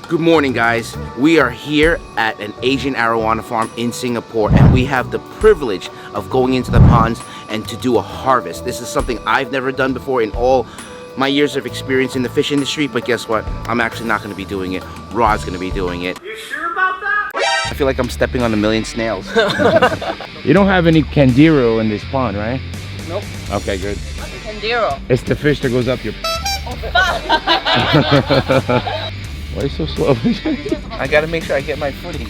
Good morning, guys. We are here at an Asian Arowana farm in Singapore, and we have the privilege of going into the ponds and to do a harvest. This is something I've never done before in all my years of experience in the fish industry, but guess what? I'm actually not going to be doing it. Rod's going to be doing it. You sure about that? I feel like I'm stepping on a million snails. You don't have any candiro in this pond, right? Nope. Okay, good. What's a candiro? It's the fish that goes up your... Why are you so slow? I got to make sure I get my footing.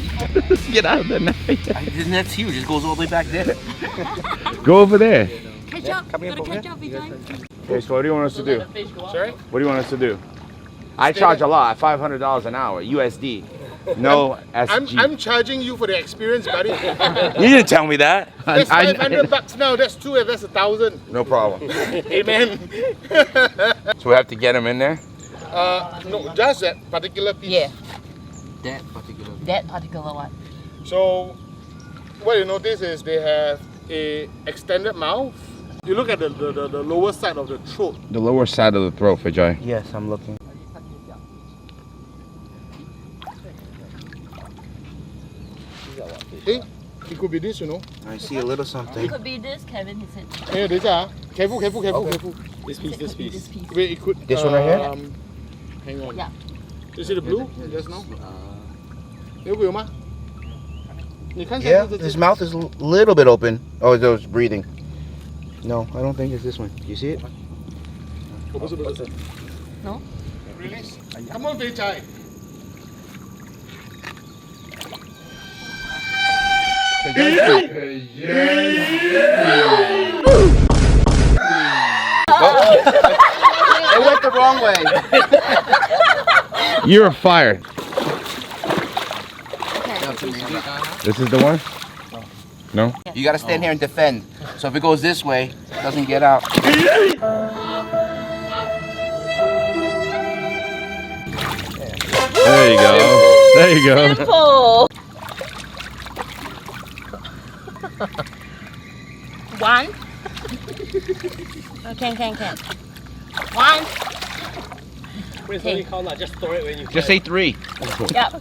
Get out of there now. The net's huge. It goes all the way back there. Go over there. Catch up. Come here, Gotta catch Bobby. up, Vijay. Okay, so what do you want us to do? Sorry? What do you want us to do? I charge a lot, $500 an hour, USD. No SG. I'm charging you for the experience, buddy. You didn't tell me that. That's 500 bucks now. That's two, and that's 1,000. No problem. Amen. So we have to get him in there? No, just that particular piece. Yeah, That particular. that particular one. So, what you notice is they have a extended mouth. You look at the lower side of the throat. The lower side of the throat, Vijay. Yes, I'm looking. Hey, it could be this, you know. I see a little It something. could be this, Kevin, he said. Hey, this careful. This piece. Wait, it could. This one right here? Hang on. Yeah. You see the blue just now? You will, ma? You can't Yeah, his mouth is a little bit open. Oh, it was breathing. No, I don't think it's this one. You see it? No? Release. Come on, Vijay. It went the wrong way. You're fired. This is the one? No? You gotta stand here and defend. So if it goes this way, it doesn't get out. There you go. There you go. Simple. One. Oh, can. One. Wait, so you count that? Just throw it when you Just say 3. Yep.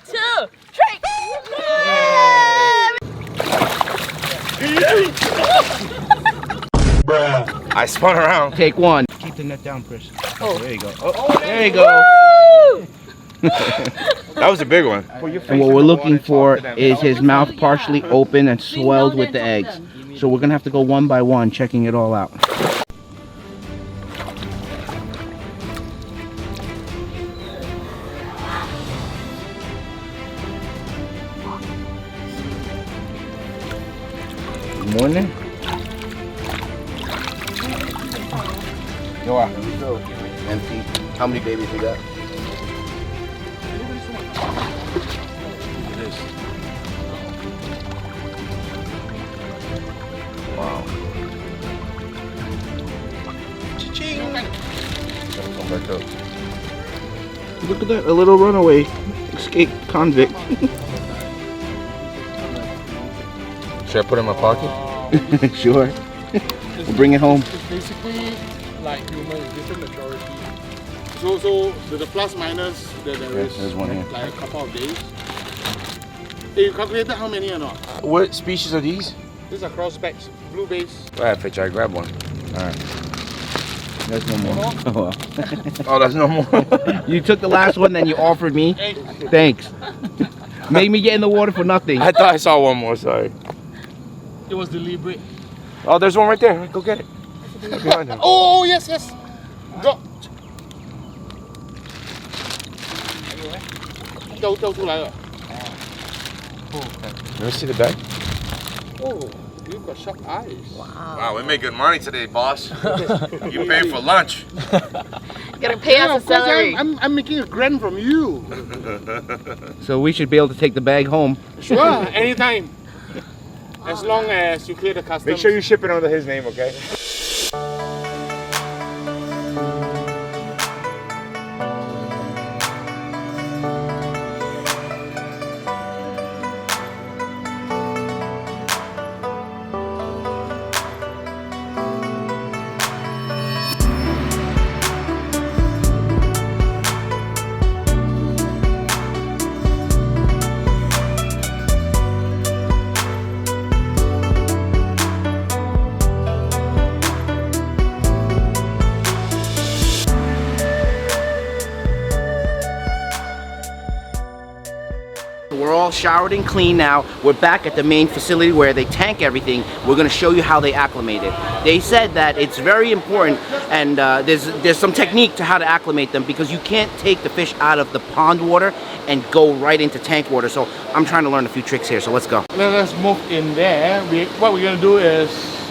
2, 3. I spun around. Take 1. Keep the net down, Chris. Oh. There you go. Oh, there you go. That was a big one. And what we're looking for is his mouth partially open and swelled with the eggs. So we're gonna have to go one by one, checking it all out. Good morning. Go out. Empty. How many babies we got? Wow. Cha-ching. Look at that, a little runaway escaped convict. Should I put it in my pocket? Sure. We'll bring it home. It's basically like humans, different maturity. So the plus minus that there is there's one here. like a couple of days. Hey, you calculated how many or not? What species are these? These are crossbacks, blue base. Go ahead, Fitch. I grab one. Alright. There's no more. Oh, well. Oh, there's no more. You took the last one, then you offered me. Hey, Thanks. Made me get in the water for nothing. I thought I saw one more, sorry. it was deliberate. Oh, there's one right there. Go get it. Behind him. Oh, yes. Drop. 掉出来了。 Let me see the bag. Oh, you've got sharp eyes. Wow, we made good money today, boss. You paid for lunch. Gotta pay Yeah, us of a course, salary. I'm making a grand from you. So we should be able to take the bag home. Sure, anytime. As long as you clear the customs. Make sure you ship it under his name, okay? we're all showered and clean now. We're back at the main facility where they tank everything. We're gonna show you how they acclimate it. They said that it's very important, and there's some technique to how to acclimate them, because you can't take the fish out of the pond water and go right into tank water. So I'm trying to learn a few tricks here, so let's go. Let's move in there. What we're gonna do is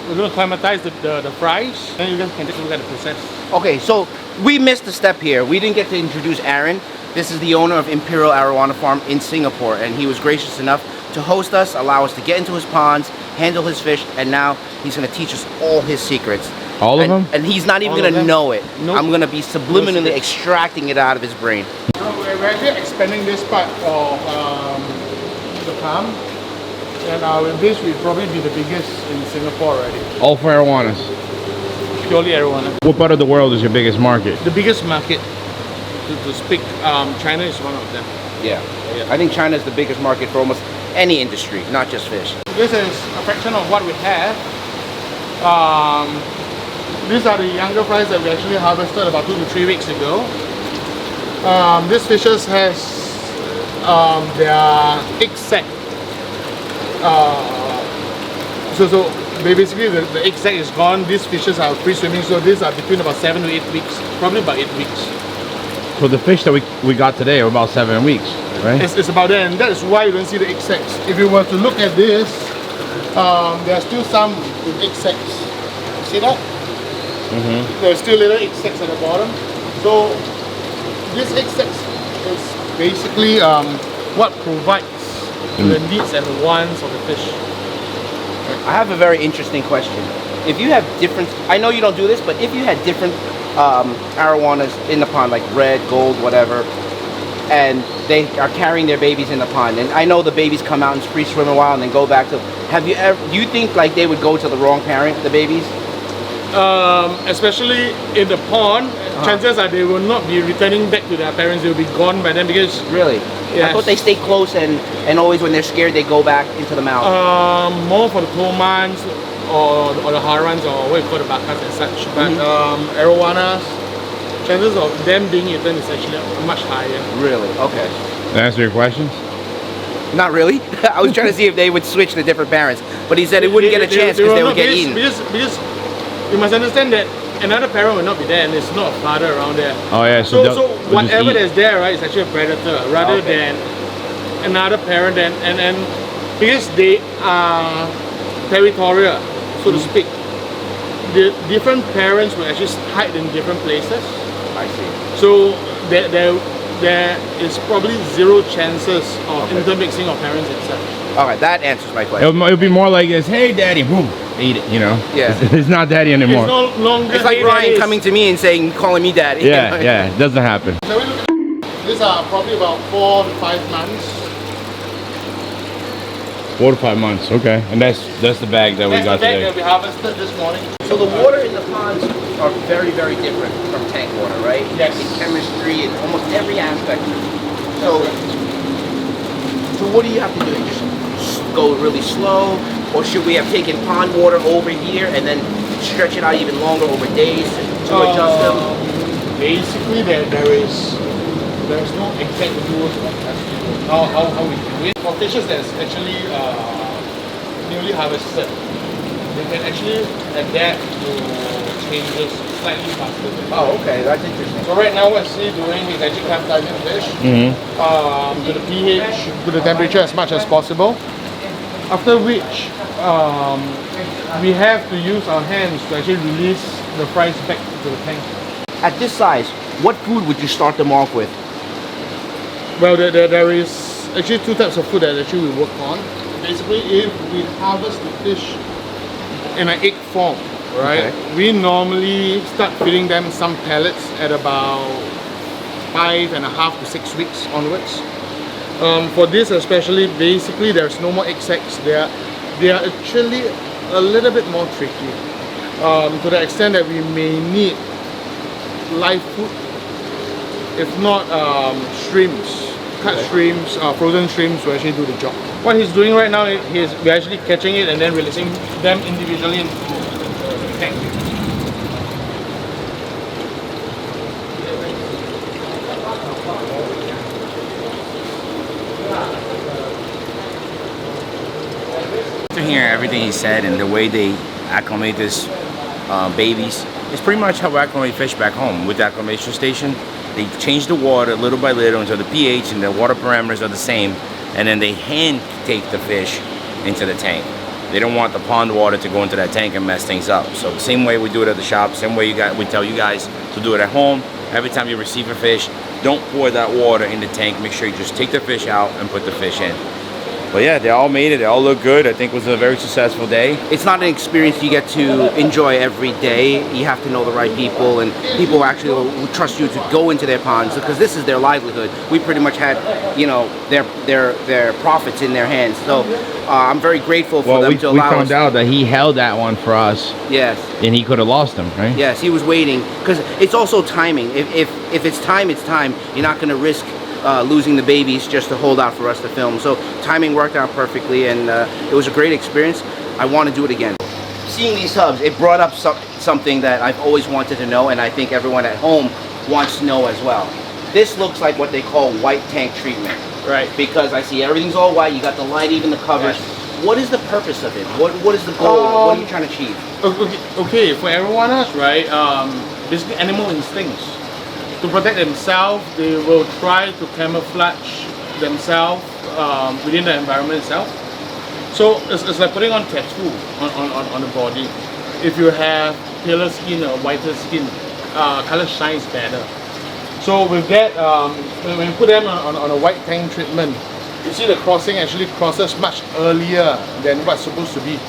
we're gonna climatize the fries, and you guys can take a look at the process. Okay, so we missed a step here. We didn't get to introduce Aaron. This is the owner of Imperial Arowana Farm in Singapore, and he was gracious enough to host us, allow us to get into his ponds, handle his fish, and now he's gonna teach us all his secrets. All of them? And he's not even All of gonna them? know it. Nope. I'm gonna be subliminally extracting it out of his brain. We're actually expanding this part of the farm, and with this we'll probably be the biggest in Singapore already. All for arowanas. Purely Arowana. What part of the world is your biggest market? The biggest market, to speak, China is one of them. Yeah. I think China is the biggest market for almost any industry, not just fish. This is a fraction of what we have. These are the younger fries that we actually harvested about 2 to 3 weeks ago. This fishes has their egg sac. So basically the egg sac is gone. These fishes are free swimming, so these are between about 7 to 8 weeks, probably about 8 weeks. So the fish that we got today are about 7 weeks, right? It's about that, and that is why you don't see the egg sacs. If you were to look at this, there are still some with egg sacs. See that? There's still little egg sacs at the bottom. So this egg sacs is basically what provides the needs and the wants of the fish. I have a very interesting question. If you have different, I know you don't do this, but if you had different arowanas in the pond, like red, gold, whatever, and they are carrying their babies in the pond, and I know the babies come out and free swim a while and then go back to, do you think like they would go to the wrong parent, the babies? Especially in the pond, chances are they will not be returning back to their parents. They will be gone by then, because Really? Yes. I thought they stay close, and always when they're scared they go back into the mouth. more for the Tomans or the Harans, or what you call the Bakas and such. But Arowanas, chances of them being eaten is actually much higher. Really? Okay. Did I answer your questions? Not really. I was trying to see if they would switch to different parents, but he said it wouldn't get a chance because they would get eaten. Because you must understand that another parent will not be there, and there's not a father around there. Oh yeah, So they'll just whatever eat. that's there, right, is actually a predator rather than another parent. And because they are territorial, so to speak, the different parents will actually hide in different places. I see. So there is probably zero chances of intermixing of parents itself. All right, that answers my question. It'll be more like this. Hey, daddy, boom, eat it. You know. Yeah. It's not daddy anymore. It's no longer. It's like hey, Ryan daddy, coming to me and saying, calling me daddy. Yeah, yeah, it doesn't happen. Now we look at, these are probably about 4 to 5 months. 4 to 5 months. Okay, and that's the bag that we That's got the bag today. that we harvested this morning. So the water in the ponds are very, very different from tank water, right? Yes. In chemistry and almost every aspect. So what do you have to do? Just go really slow, or should we have taken pond water over here and then stretch it out even longer over days to adjust them? Basically, there's no exact rules on how we do it. For fishes that's actually newly harvested, they can actually adapt to changes slightly faster. Oh, okay, that's interesting. So right now what he's doing is actually climatizing the fish to the pH, to the temperature as much as possible. After which, we have to use our hands to actually release the fries back to the tank. At this size, what food would you start them off with? Well, there is actually 2 types of food that actually we work on. Basically, if we harvest the fish in an egg form, right, we normally start feeding them some pellets at about 5.5 to 6 weeks onwards. For this especially, basically there's no more egg sacs. They are actually a little bit more tricky, to the extent that we may need live food, if not shrimps, cut shrimps, frozen shrimps will actually do the job. What he's doing right now is we're actually catching it and then releasing them individually into the tank. everything he said and the way they acclimate this babies, it's pretty much how we acclimate fish back home with the acclimation station. They change the water little by little until the pH and the water parameters are the same, and then they hand take the fish into the tank. They don't want the pond water to go into that tank and mess things up. So the same way we do it at the shop, same way we tell you guys to do it at home. Every time you receive a fish, don't pour that water in the tank. Make sure you just take the fish out and put the fish in. But yeah, they all made it. They all look good. I think it was a very successful day. It's not an experience you get to enjoy every day. You have to know the right people, and people who actually will trust you to go into their ponds, because this is their livelihood. We pretty much had, you know, their profits in their hands. So I'm very grateful for them to allow us. We found out that he held that one for us. Yes. And he could have lost them, right? Yes, he was waiting, because it's also timing. If it's time, it's time. You're not going to risk losing the babies just to hold out for us to film. So timing worked out perfectly, and it was a great experience. I want to do it again. Seeing these tubs, it brought up something that I've always wanted to know, and I think everyone at home wants to know as well. This looks like what they call white tank treatment. Right. Because I see everything's all white, you got the light, even the covers. Yes. What is the purpose of it? What is the goal? What are you trying to achieve? Okay, for arowanas, right, basically animal instincts. To protect themselves, they will try to camouflage themselves within the environment itself. So it's like putting on tattoo on the body. If you have paler skin or whiter skin, color shines better. So with that, when you put them on a white tank treatment, you see the crossing actually crosses much earlier than what's supposed to be.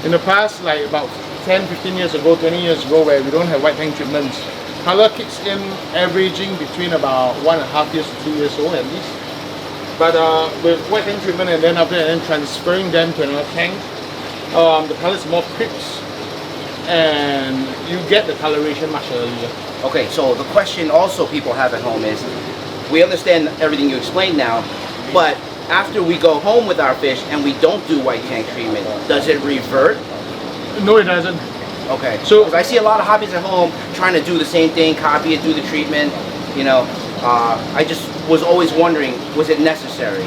In the past, like about 10, 15 years ago, 20 years ago, where we don't have white tank treatments, color kicks in averaging between about 1.5 years to 2 years old at least. But with white tank treatment and then after that, and then transferring them to another tank, the color is more crisp and you get the coloration much earlier. Okay, so the question also people have at home is, we understand everything you explained now, but after we go home with our fish and we don't do white tank treatment, does it revert? No, it doesn't. Okay, So 'cause I see a lot of hobbies at home trying to do the same thing, copy it, do the treatment, you know. I just was always wondering, was it necessary?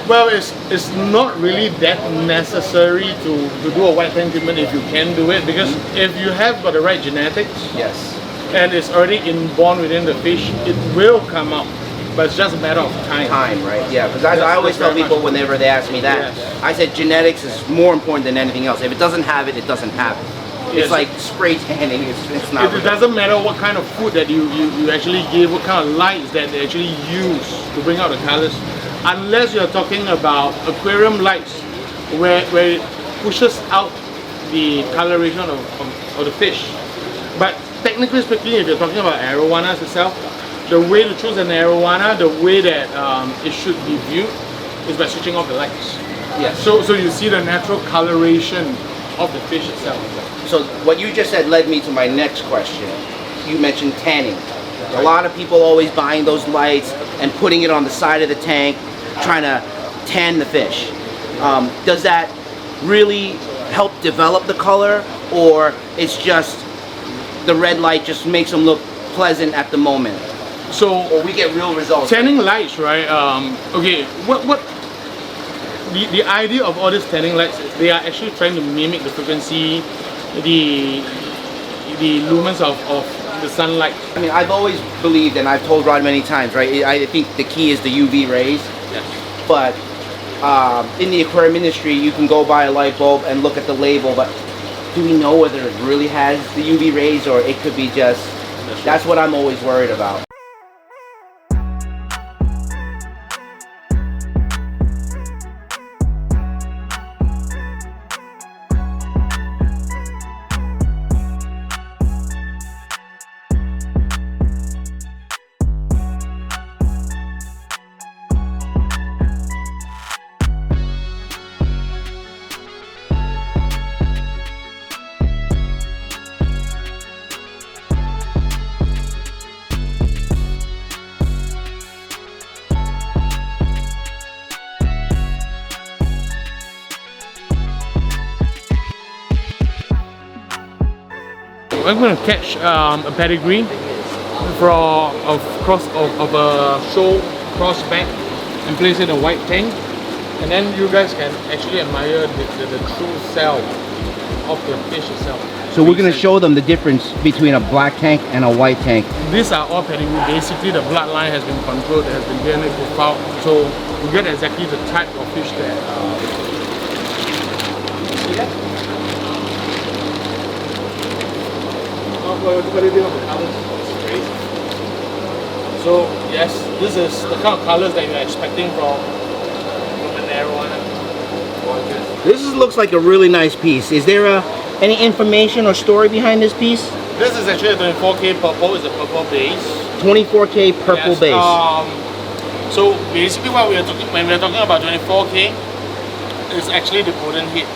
well, it's not really that necessary to do a white tank treatment if you can do it, because if you have got the right genetics Yes. and it's already inborn within the fish, it will come out. But it's just a matter of time. Time, right? Yeah, because I always that's tell very people much- whenever they ask me that, Yes. I said genetics is more important than anything else. If it doesn't have it, it doesn't have it. It's Yes. like spray tanning, it's not. It doesn't matter what kind of food that you actually give, what kind of lights that they actually use to bring out the colors, unless you're talking about aquarium lights where it pushes out the coloration of the fish. But technically speaking, if you're talking about arowanas itself, the way to choose an arowana, the way that it should be viewed is by switching off the lights. Yes. So you see the natural coloration of the fish itself. So what you just said led me to my next question. You mentioned tanning. A lot of people always buying those lights and putting it on the side of the tank, trying to tan the fish. Does that really help develop the color, or it's just the red light just makes them look pleasant at the moment? So Or we get real results? tanning lights, right? Okay, what the idea of all these tanning lights is they are actually trying to mimic the frequency, the lumens of the sunlight. I mean, I've always believed, and I've told Rod many times, right? I think the key is the UV rays. Yes. But in the aquarium industry, you can go buy a light bulb and look at the label, but do we know whether it really has the UV rays, or it could be just, that's what I'm always worried about. I'm going to catch a pedigree of a show cross back and place it in a white tank. and then you guys can actually admire the true cell of the fish itself. So we're gonna show them the difference between a black tank and a white tank. These are all pedigree. Basically, the bloodline has been controlled, there has been DNA profiled, so you get exactly the type of fish that. See that? What do you think of the colors? It's crazy. So yes, this is the kind of colors that you're expecting from an Arowana. This looks like a really nice piece. Is there any information or story behind this piece? This is actually a 24K purple. It's a purple base. 24K purple Yes, base. So basically, what we are talking when we are talking about 24K, is actually the golden head.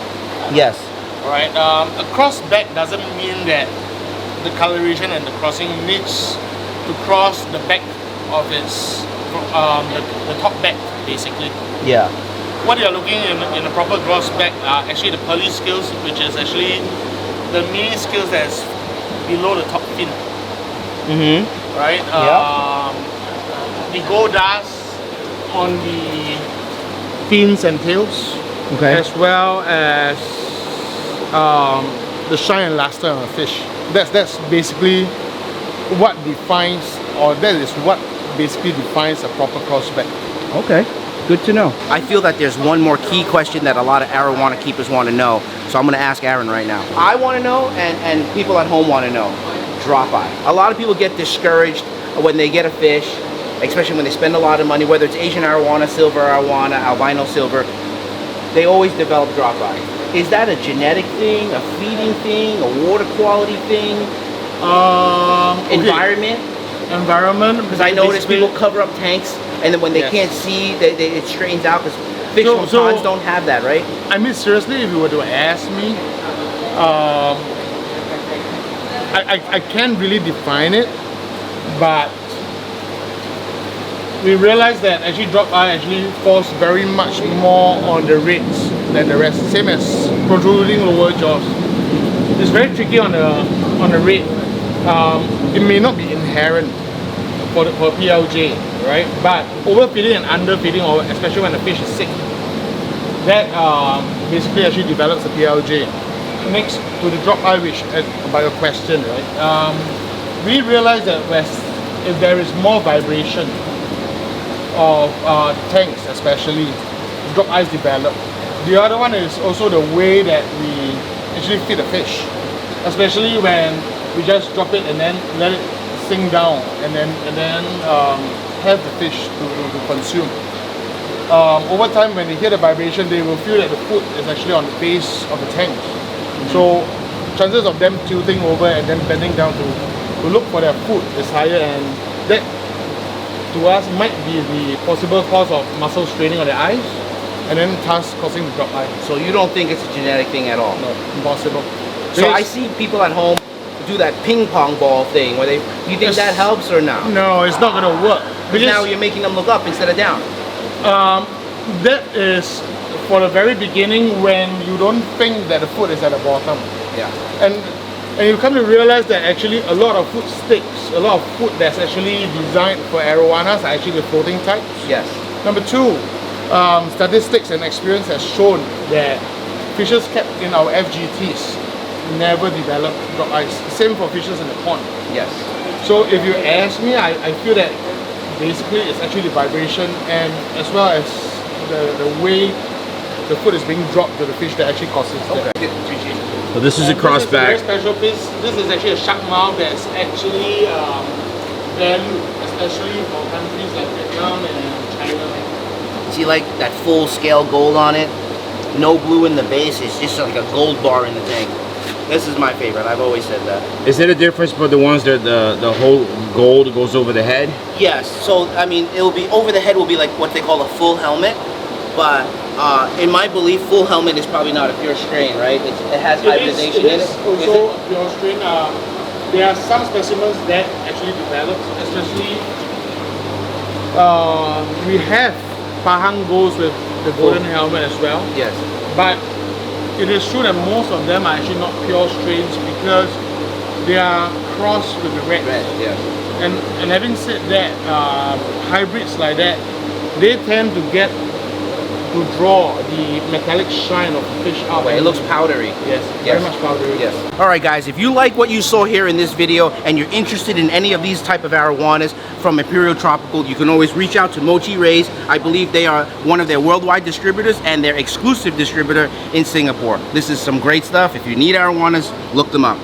Yes. Alright. A cross back doesn't mean that the coloration and the crossing needs to cross the back of its the top back basically. Yeah. What you're looking in a proper gross back are actually the pearly scales, which is actually the mini scales that's below the top fin. Mm-hmm. Right? The gold dust on the fins and tails, Okay. as well as the shine and luster on a fish. That's basically what defines, or that is what basically defines a proper crossback. Okay. Good to know. I feel that there's one more key question that a lot of Arowana keepers want to know, so I'm going to ask Aaron right now. I want to know, and people at home want to know. Drop eye. A lot of people get discouraged when they get a fish, especially when they spend a lot of money, whether it's Asian Arowana, Silver Arowana, Albino Silver, they always develop drop eye. Is that a genetic thing, a feeding thing, a water quality thing, Okay. Environment, Because I notice people cover up tanks, and then when they Yes. can't see, it strains out, because fish So- from so- ponds don't have that, right? I mean, seriously, if you were to ask me, I can't really define it, but we realize that actually drop eye actually falls very much more on the reds than the rest. Same as protruding lower jaws. It's very tricky on the red. It may not be inherent for PLJ, right? But overfeeding and underfeeding, or especially when the fish is sick, that basically actually develops the PLJ. Next to the drop eye, which about your question, right? We realize that if there is more vibration of tanks, especially, drop eyes develop. The other one is also the way that we actually feed the fish, especially when we just drop it and then let it sink down, and then have the fish to consume. Over time, when they hear the vibration, they will feel that the food is actually on the base of the tank. So chances of them tilting over and then bending down to look for their food is higher, and that to us might be the possible cause of muscle straining on the eyes, and then thus causing the drop eye. So you don't think it's a genetic thing at all? No, impossible. So I see people at home do that ping pong ball thing where you think that helps or no? No, it's not gonna work. Because now you're making them look up instead of down. That is for the very beginning, when you don't think that the food is at the bottom. Yeah. And you come to realize that actually a lot of food sticks, a lot of food that's actually designed for Arowanas are actually the floating types. Yes. Number two, statistics and experience has shown that fishes kept in our FGTs never develop drop eyes. Same for fishes in the pond. Yes. So if you ask me, I feel that basically it's actually the vibration, and as well as the way the food is being dropped to the fish that actually causes that. So this is a cross This back. is a very special piece. This is actually a shark mouth that's actually valued, especially for countries like Vietnam and China. See, like that full scale gold on it, no blue in the base, it's just like a gold bar in the tank. This is my favorite. I've always said that. Is it a difference for the ones that the whole gold goes over the head? Yes. So I mean, it'll be over the head will be like what they call a full helmet, but in my belief, full helmet is probably not a pure strain, right? It has hybridization in it. Also a pure strain. There are some specimens that actually develop, especially we have Pahang goals with the golden helmet as well. Yes. But it is true that most of them are actually not pure strains because they are crossed with the red. Yes. And having said that, hybrids like that, they tend to get to draw the metallic shine of the fish out. It looks powdery. Yes, very much powdery. Yes. All right, guys, if you like what you saw here in this video and you're interested in any of these type of Arowanas from Imperial Tropical, you can always reach out to Mochi Rays. I believe they are one of their worldwide distributors and their exclusive distributor in Singapore. This is some great stuff. If you need Arowanas, look them up.